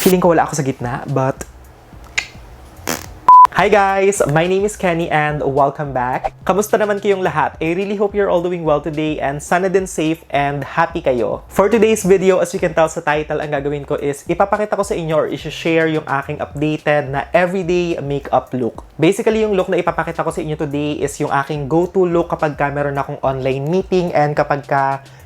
Feeling ko wala ako sa gitna, but... Hi guys! My name is Kenny and welcome back. Kamusta naman kayong lahat? I really hope you're all doing well today and sana din safe and happy kayo. For today's video, as you can tell sa title, ang gagawin ko is ipapakita ko sa inyo or i-share yung aking updated na everyday makeup look. Basically, yung look na ipapakita ko sa inyo today is yung aking go-to look kapag meron akong online meeting and kapag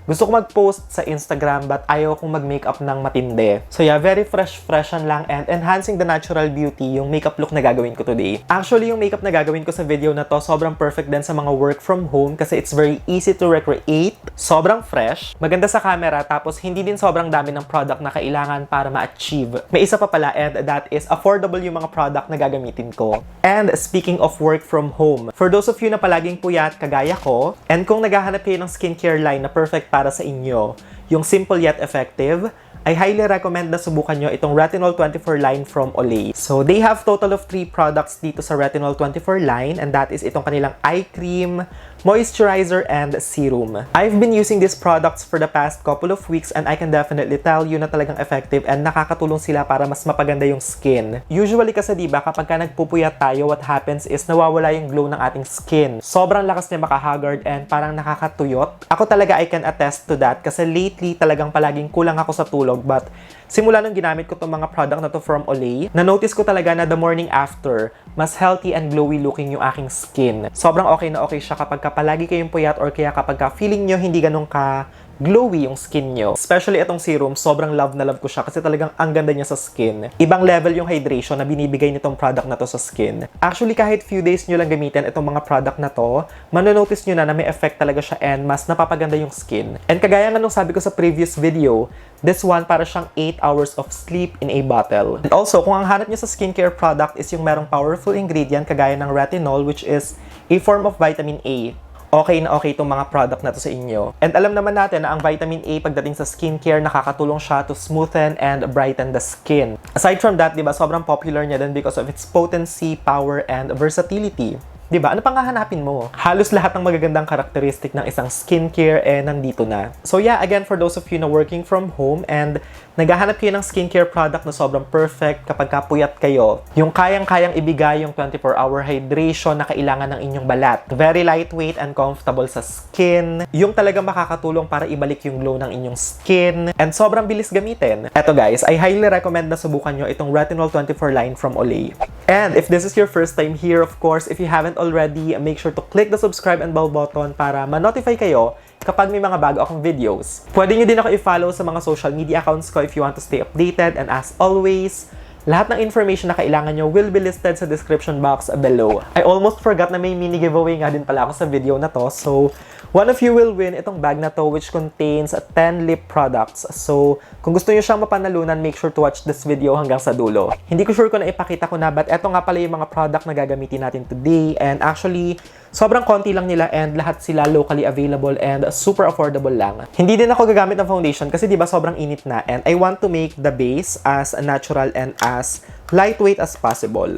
gusto ko mag-post sa Instagram but ayaw kong mag-makeup ng matindi. So yeah, very fresh-freshan lang and enhancing the natural beauty yung makeup look na gagawin ko today. Actually, yung makeup na gagawin ko sa video na to, sobrang perfect din sa mga work from home kasi it's very easy to recreate, sobrang fresh, maganda sa camera, tapos hindi din sobrang dami ng product na kailangan para ma-achieve. May isa pa pala and that is affordable yung mga product na gagamitin ko. And speaking of work from home, for those of you na palaging puyat kagaya ko, and kung naghahanap kayo ng skincare line na perfect para sa inyo, yung simple yet effective, I highly recommend na subukan nyo itong Retinol 24 line from Olay. So, they have total of 3 products dito sa Retinol 24 line and that is itong kanilang eye cream, moisturizer, and serum. I've been using these products for the past couple of weeks and I can definitely tell you na talagang effective and nakakatulong sila para mas mapaganda yung skin. Usually kasi diba kapag ka nagpupuyat tayo, what happens is nawawala yung glow ng ating skin. Sobrang lakas niya makahaggard and parang nakakatuyot. Ako talaga I can attest to that kasi lately talagang palaging kulang ako sa tulog. But simula nung ginamit ko itong mga product na to from Olay, na-notice ko talaga na the morning after, mas healthy and glowy looking yung aking skin. Sobrang okay na okay siya kapag palagi kayong puyat or kaya kapag feeling nyo hindi ganun ka glowy yung skin nyo. Especially itong serum, sobrang love na love ko siya kasi talagang ang ganda niya sa skin. Ibang level yung hydration na binibigay nitong product na to sa skin. Actually, kahit few days nyo lang gamitin itong mga product na to, manonotice nyo na may effect talaga siya and mas napapaganda yung skin. And kagaya nga nung sabi ko sa previous video, this one para siyang 8 hours of sleep in a bottle. And also, kung ang hanap nyo sa skincare product is yung merong powerful ingredient kagaya ng retinol, which is a form of vitamin A, okay na okay itong mga product na to sa inyo. And alam naman natin na ang vitamin A pagdating sa skincare, nakakatulong siya to smoothen and brighten the skin. Aside from that, diba, sobrang popular niya din because of its potency, power, and versatility. Diba? Ano pang hahanapin mo? Halos lahat ng magagandang karakteristik ng isang skincare nandito na. So yeah, again, for those of you na working from home and naghahanap kayo ng skincare product na sobrang perfect kapag kapuyat kayo, yung kayang-kayang ibigay yung 24-hour hydration na kailangan ng inyong balat. Very lightweight and comfortable sa skin. Yung talagang makakatulong para ibalik yung glow ng inyong skin. And sobrang bilis gamitin. Eto guys, I highly recommend na subukan nyo itong Retinol 24 line from Olay. And if this is your first time here, of course, if you haven't already, make sure to click the subscribe and bell button para ma-notify kayo kapag may mga bago akong videos. Pwede nyo din ako i-follow sa mga social media accounts ko if you want to stay updated. And as always, lahat ng information na kailangan nyo will be listed sa description box below. I almost forgot na may mini giveaway nga din pala ako sa video na to. So, one of you will win itong bag na to which contains 10 lip products. So, kung gusto nyo siyang mapanalunan, make sure to watch this video hanggang sa dulo. Hindi ko sure kung naipakita ko na, but eto nga pala yung mga product na gagamitin natin today. And actually, sobrang konti lang nila and lahat sila locally available and super affordable lang. Hindi din ako gagamit ng foundation kasi diba sobrang init na and I want to make the base as natural and as lightweight as possible.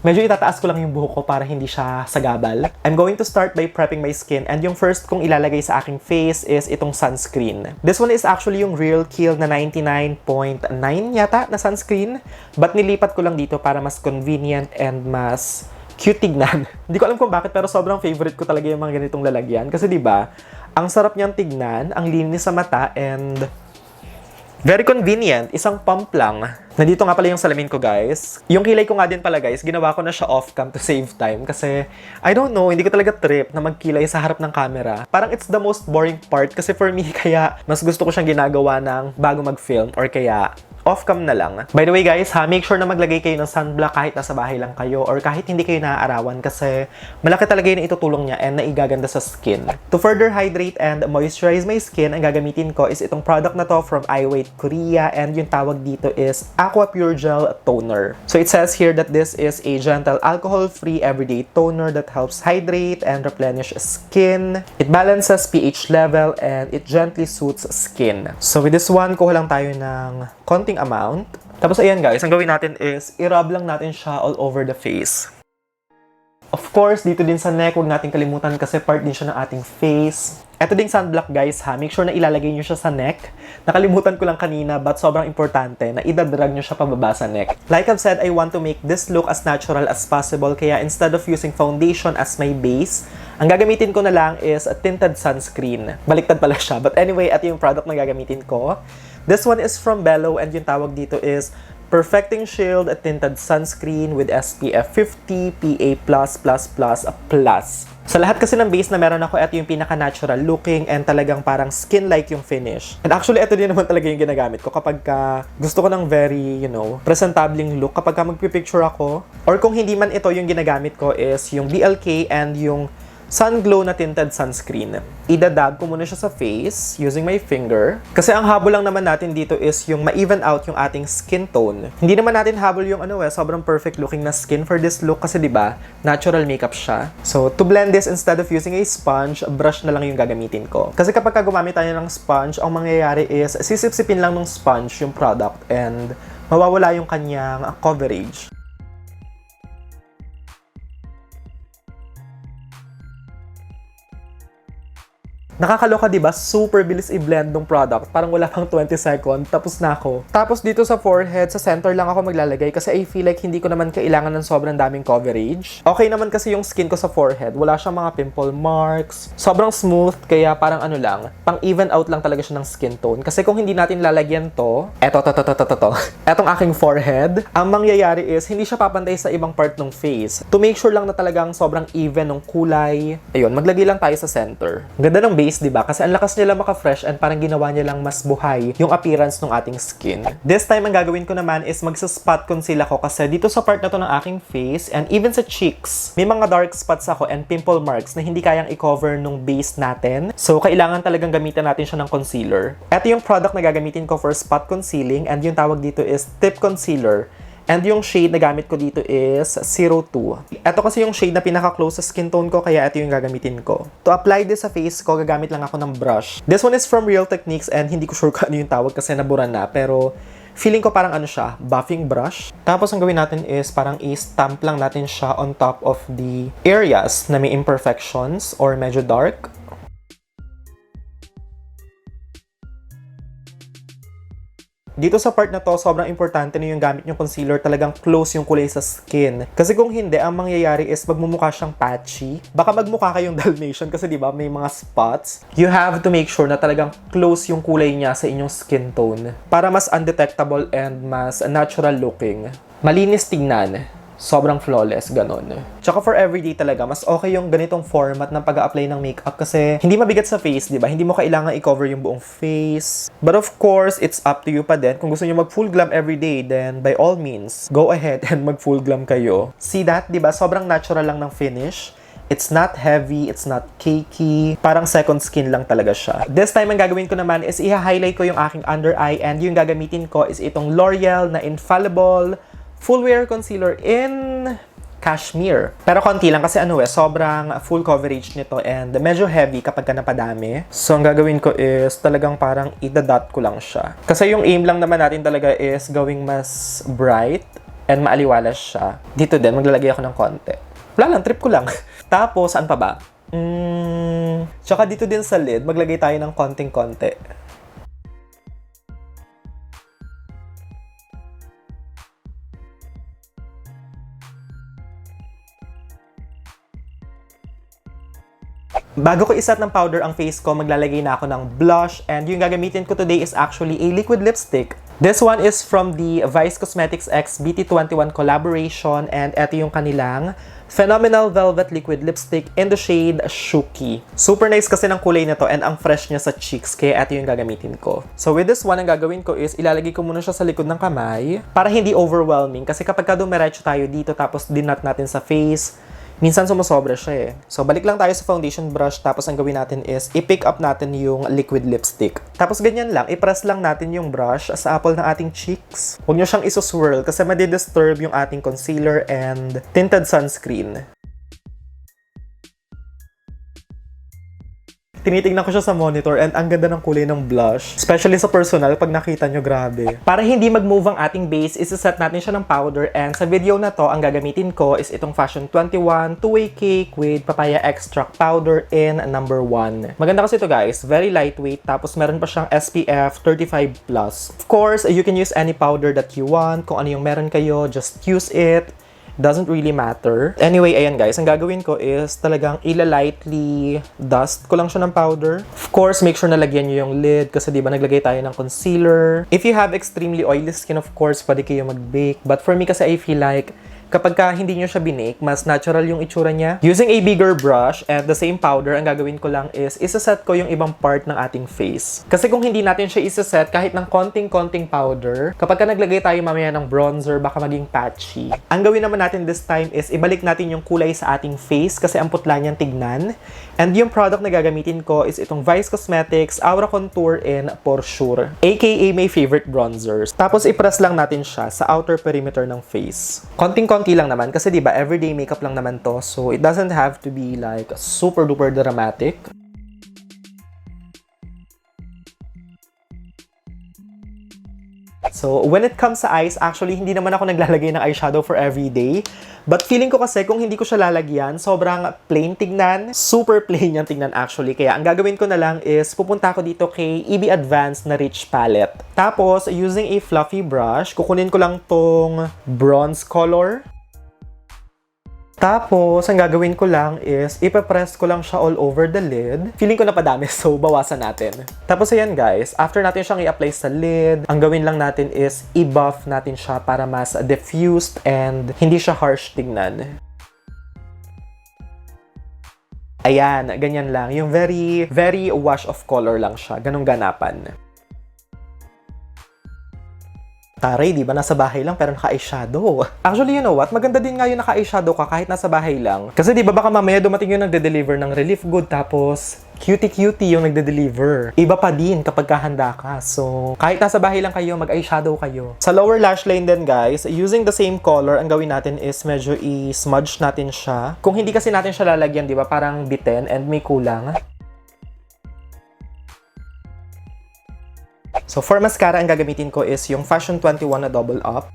Medyo itataas ko lang yung buhok ko para hindi siya sagabal. I'm going to start by prepping my skin and yung first kong ilalagay sa aking face is itong sunscreen. This one is actually yung Real Kill na 99.9 yata na sunscreen, but nilipat ko lang dito para mas convenient and mas cute tignan. Hindi ko alam kung bakit pero sobrang favorite ko talaga yung mga ganitong lalagyan kasi 'di ba? Ang sarap niyang tignan, ang linis sa mata and very convenient, isang pump lang. Nandito nga pala yung salamin ko guys. Yung kilay ko nga din pala guys, ginawa ko na siya off-cam to save time kasi I don't know, hindi ko talaga trip na magkilay sa harap ng camera. Parang it's the most boring part kasi for me kaya mas gusto ko siyang ginagawa ng bago mag-film or kaya off-cam na lang. By the way guys ha, make sure na maglagay kayo ng sunblock kahit nasa bahay lang kayo or kahit hindi kayo naaarawan kasi malaki talaga yung itutulong niya and naigaganda sa skin. To further hydrate and moisturize my skin, ang gagamitin ko is itong product na to from iWait Korea and yung tawag dito is Aqua Pure Gel Toner. So it says here that this is a gentle alcohol-free everyday toner that helps hydrate and replenish skin. It balances pH level and it gently soothes skin. So with this one, kuha lang tayo ng konting amount. Tapos ayan guys, ang gawin natin is i-rub lang natin siya all over the face. Of course, dito din sa neck, huwag natin kalimutan kasi part din siya ng ating face. Ito ding sunblock guys ha, make sure na ilalagay nyo siya sa neck. Nakalimutan ko lang kanina but sobrang importante na idadrag nyo siya pababa sa neck. Like I've said, I want to make this look as natural as possible kaya instead of using foundation as my base, ang gagamitin ko na lang is a tinted sunscreen. Baliktad pala siya. But anyway, ito yung product na gagamitin ko. This one is from Bello and yung tawag dito is Perfecting Shield Tinted Sunscreen with SPF 50 PA+++++. Sa lahat kasi ng base na meron ako, ito yung pinaka-natural looking and talagang parang skin-like yung finish. And actually, ito din naman talaga yung ginagamit ko kapag gusto ko ng very, presentableng look. Kapag magpipicture ako, or kung hindi man ito yung ginagamit ko is yung BLK and yung Sun Glow na tinted sunscreen. Idadab ko muna siya sa face using my finger. Kasi ang habol lang naman natin dito is yung ma-even out yung ating skin tone. Hindi naman natin habol yung sobrang perfect looking na skin for this look kasi 'di ba, natural makeup siya. So to blend this, instead of using a sponge, brush na lang yung gagamitin ko. Kasi kapag gumamit tayo ng sponge, ang mangyayari is sisip-sipin lang ng sponge yung product and mawawala yung kanyang coverage. Nakakaloka, di ba? Super bilis i-blend ng product. Parang wala pang 20 seconds, tapos na ako. Tapos dito sa forehead, sa center lang ako maglalagay kasi I feel like hindi ko naman kailangan ng sobrang daming coverage. Okay naman kasi yung skin ko sa forehead. Wala siyang mga pimple marks. Sobrang smooth, kaya parang pang even out lang talaga siya ng skin tone. Kasi kung hindi natin lalagyan to, etong aking forehead, ang mangyayari is hindi siya papantay sa ibang part ng face. To make sure lang na talagang sobrang even ng kulay. Ayun, maglagay lang tayo sa center. Ganda ng base, diba? Kasi ang lakas nila maka-fresh and parang ginawa niya lang mas buhay yung appearance ng ating skin. This time, ang gagawin ko naman is magsa-spot conceal ako kasi dito sa part na to ng aking face and even sa cheeks, may mga dark spots ako and pimple marks na hindi kayang i-cover nung base natin. So, kailangan talagang gamitin natin siya ng concealer. Ito yung product na gagamitin ko for spot concealing and yung tawag dito is Tip Concealer. And yung shade na gamit ko dito is 02. Ito kasi yung shade na pinaka-close sa skin tone ko, kaya ito yung gagamitin ko. To apply this sa face ko, gagamit lang ako ng brush. This one is from Real Techniques and hindi ko sure kung ano yung tawag kasi nabura na. Pero feeling ko parang siya, buffing brush. Tapos ang gawin natin is parang i-stamp lang natin siya on top of the areas na may imperfections or medyo dark. Dito sa part na to, sobrang importante na yung gamit yung concealer talagang close yung kulay sa skin. Kasi kung hindi, ang mangyayari is magmumukha siyang patchy. Baka magmukha kayong Dalmatian kasi diba may mga spots. You have to make sure na talagang close yung kulay niya sa inyong skin tone para mas undetectable and mas natural looking. Malinis tignan. Sobrang flawless, ganun. Tsaka for everyday talaga, mas okay yung ganitong format ng pag-a-apply ng makeup kasi hindi mabigat sa face, di ba? Hindi mo kailangan i-cover yung buong face. But of course, it's up to you pa din. Kung gusto niyo mag-full glam everyday, then by all means, go ahead and mag-full glam kayo. See that, di ba? Sobrang natural lang ng finish. It's not heavy, it's not cakey. Parang second skin lang talaga siya. This time, ang gagawin ko naman is i-highlight ko yung aking under eye and yung gagamitin ko is itong L'Oreal na Infallible Full Wear Concealer in Cashmere. Pero konti lang kasi sobrang full coverage nito and medyo heavy kapag napadami. So, ang gagawin ko is talagang parang idadot ko lang siya. Kasi yung aim lang naman natin talaga is gawing mas bright and maaliwalas siya. Dito din, maglalagay ako ng konti. Wala lang, trip ko lang. Tapos, saan pa ba? Tsaka dito din sa lid, maglagay tayo ng konting-konti. Bago ko iset ng powder ang face ko, maglalagay na ako ng blush and yung gagamitin ko today is actually a liquid lipstick. This one is from the Vice Cosmetics X BT21 collaboration and eto yung kanilang Phenomenal Velvet Liquid Lipstick in the shade Shuki. Super nice kasi ng kulay na to and ang fresh niya sa cheeks, kaya eto yung gagamitin ko. So with this one, ang gagawin ko is ilalagay ko muna siya sa likod ng kamay para hindi overwhelming kasi kapag dumiretso tayo dito tapos dinat natin sa face, minsan sumusobra siya eh. So, balik lang tayo sa foundation brush. Tapos, ang gawin natin is i-pick up natin yung liquid lipstick. Tapos, ganyan lang. I-press lang natin yung brush sa apple ng ating cheeks. Huwag nyo siyang isuswirl kasi madidisturb yung ating concealer and tinted sunscreen. Tinitingnan ko siya sa monitor and ang ganda ng kulay ng blush. Especially sa personal, pag nakita nyo, grabe. Para hindi mag-move ang ating base, isa-set natin siya ng powder and sa video na to, ang gagamitin ko is itong Fashion 21 two-way cake with papaya extract powder in number 1. Maganda kasi ito guys, very lightweight, tapos meron pa siyang SPF 35+. Of course, you can use any powder that you want. Kung ano yung meron kayo, just use it. Doesn't really matter. Anyway, ayan guys, ang gagawin ko is talagang ila-lightly dust ko lang siya ng powder. Of course, make sure na lagyan nyo yung lid kasi di ba naglagay tayo ng concealer. If you have extremely oily skin, of course, pwede kayo mag-bake. But for me kasi I feel like kapag hindi nyo siya binake, mas natural yung itsura niya. Using a bigger brush and the same powder, ang gagawin ko lang is isa-set ko yung ibang part ng ating face. Kasi kung hindi natin siya isa-set kahit ng konting-konting powder, kapag naglagay tayo mamaya ng bronzer, baka maging patchy. Ang gawin naman natin this time is ibalik natin yung kulay sa ating face kasi ang putla niyang tignan. And yung product na gagamitin ko is itong Vice Cosmetics Aura Contour in Pour Sure, aka my favorite bronzers. Tapos i-press lang natin siya sa outer perimeter ng face. Konting-konti lang naman kasi diba everyday makeup lang naman to, so it doesn't have to be like super duper dramatic. So, when it comes sa eyes, actually, hindi naman ako naglalagay ng eyeshadow for everyday. But feeling ko kasi, kung hindi ko siya lalagyan, sobrang plain tignan. Super plain yung tignan actually. Kaya ang gagawin ko na lang is, pupunta ko dito kay EB Advanced na Rich Palette. Tapos, using a fluffy brush, kukunin ko lang tong bronze color. Tapos, ang gagawin ko lang is, ipapress ko lang siya all over the lid. Feeling ko napadami, so bawasan natin. Tapos, ayan guys, after natin siyang i-apply sa lid, ang gawin lang natin is, i-buff natin siya para mas diffused and hindi siya harsh tignan. Ayan, ganyan lang. Yung very, very wash of color lang siya. Ganong ganapan. Taray, di ba? Nasa bahay lang pero naka-eyeshadow. Actually, you know what? Maganda din nga yung naka-eyeshadow ka kahit nasa bahay lang. Kasi di ba baka mamaya dumating yung nagde-deliver ng relief good tapos cutie-cutie yung nagde-deliver. Iba pa din kapag kahanda ka. So, kahit nasa bahay lang kayo, mag-eyeshadow kayo. Sa lower lash line din guys, using the same color, ang gawin natin is medyo i-smudge natin siya. Kung hindi kasi natin siya lalagyan, di ba? Parang bitten and may kulang. So, for mascara, ang gagamitin ko is yung Fashion 21 na Double Up.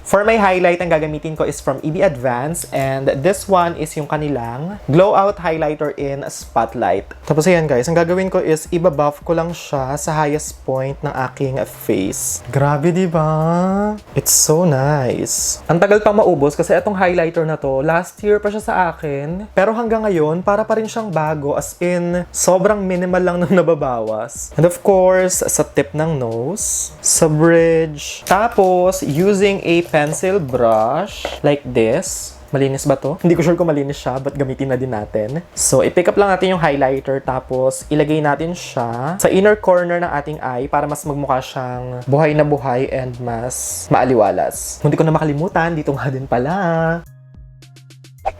For my highlight, ang gagamitin ko is from EB Advanced and this one is yung kanilang Glow Out Highlighter in Spotlight. Tapos ayan guys, ang gagawin ko is ibabuff ko lang siya sa highest point ng aking face. Grabe, di ba? It's so nice. Ang tagal pa maubos kasi itong highlighter na to, last year pa siya sa akin. Pero hanggang ngayon, para pa rin siyang bago as in, sobrang minimal lang nang nababawas. And of course, sa tip ng nose, sa bridge, tapos using a pencil brush like this. Malinis ba to? Hindi ko sure kung malinis siya, but gamitin na din natin. So, i-pick up lang natin yung highlighter, tapos ilagay natin siya sa inner corner ng ating eye para mas magmukha siyang buhay na buhay and mas maaliwalas. Hindi ko na makalimutan, dito nga din pala.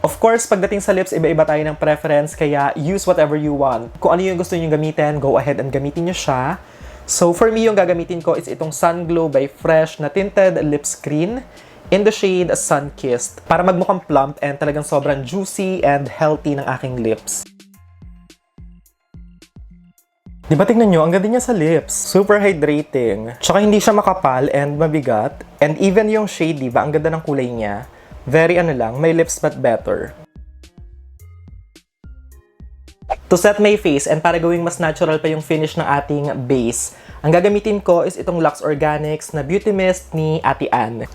Of course, pagdating sa lips, iba-iba tayo ng preference, kaya use whatever you want. Kung ano yung gusto niyo gamitin, go ahead and gamitin niyo siya. So, for me, yung gagamitin ko is itong Sun Glow by Fresh na tinted lip screen in the shade Sun Kissed para magmukhang plump and talagang sobrang juicy and healthy ng aking lips. Diba tingnan nyo, ang ganda niya sa lips. Super hydrating. Tsaka hindi siya makapal and mabigat. And even yung shade, diba, ang ganda ng kulay niya. Very may lips but better. To set my face and para gawing mas natural pa yung finish ng ating base, ang gagamitin ko is itong Lux Organics na Beauty Mist ni Ate Ann.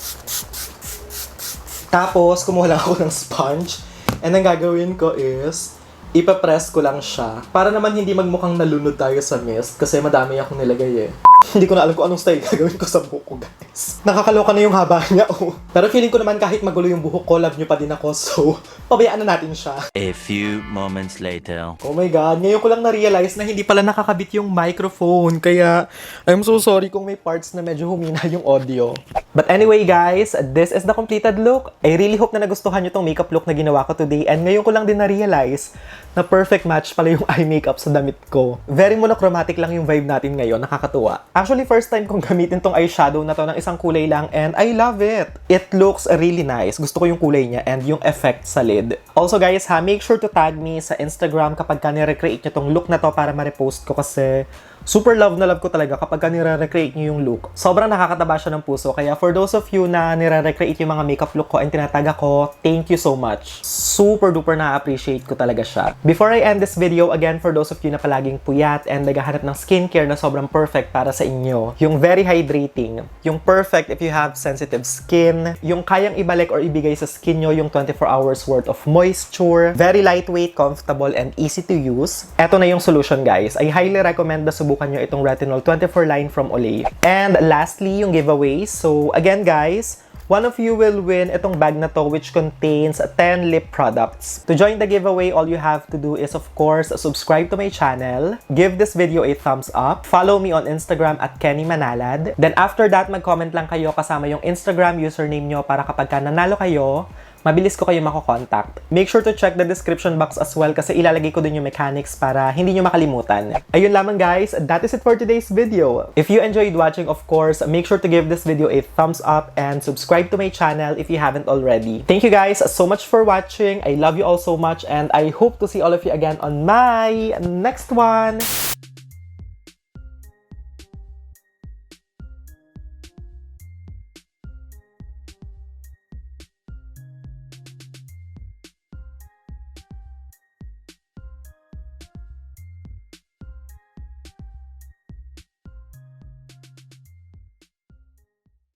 Tapos, kumuha lang ako ng sponge and ang gagawin ko is ipapress ko lang siya para naman hindi magmukhang nalunod tayo sa mist kasi madami akong nilagay eh. Hindi ko na alam kung anong style gagawin ko sa buhok ko, guys. Nakakaloka na yung haba niya, oh. Pero feeling ko naman kahit magulo yung buhok ko, love nyo pa din ako, so pabayaan na natin siya. A few moments later. Oh my God, ngayon ko lang na-realize na hindi pala nakakabit yung microphone, kaya I'm so sorry kung may parts na medyo humina yung audio. But anyway guys, this is the completed look. I really hope na nagustuhan nyo tong makeup look na ginawa ko today and ngayon ko lang din na-realize na perfect match pala yung eye makeup sa damit ko. Very monochromatic lang yung vibe natin ngayon, nakakatuwa. Actually, first time kong gamitin tong eyeshadow na to ng isang kulay lang and I love it. It looks really nice. Gusto ko yung kulay niya and yung effect sa lid. Also guys ha, make sure to tag me sa Instagram kapag ka nire-recreate nyo tong look na to para ma-repost ko kasi super love na love ko talaga kapag ka nire-recreate nyo yung look. Sobrang nakakataba siya ng puso. Kaya for those of you na nire-recreate yung mga makeup look ko and tinatag ako, thank you so much. Super duper na-appreciate ko talaga siya. Before I end this video, again, for those of you na palaging puyat and naghahanap ng skincare na sobrang perfect para sa inyo, yung very hydrating, yung perfect if you have sensitive skin, yung kayang ibalik or ibigay sa skin nyo yung 24 hours worth of moisture, very lightweight, comfortable, and easy to use. Eto na yung solution guys. I highly recommend na subukan nyo itong Retinol 24 line from Olay. And lastly, yung giveaways. So again guys, one of you will win itong bag na to which contains 10 lip products. To join the giveaway, all you have to do is of course subscribe to my channel, give this video a thumbs up, follow me on Instagram at Kenny Manalad. Then after that, mag-comment lang kayo kasama yung Instagram username nyo para kapag ka nanalo kayo, mabilis ko kayo makokontakt. Make sure to check the description box as well kasi ilalagay ko dun yung mechanics para hindi nyo makalimutan. Ayun lamang guys, that is it for today's video. If you enjoyed watching, of course, make sure to give this video a thumbs up and subscribe to my channel if you haven't already. Thank you guys so much for watching. I love you all so much and I hope to see all of you again on my next one.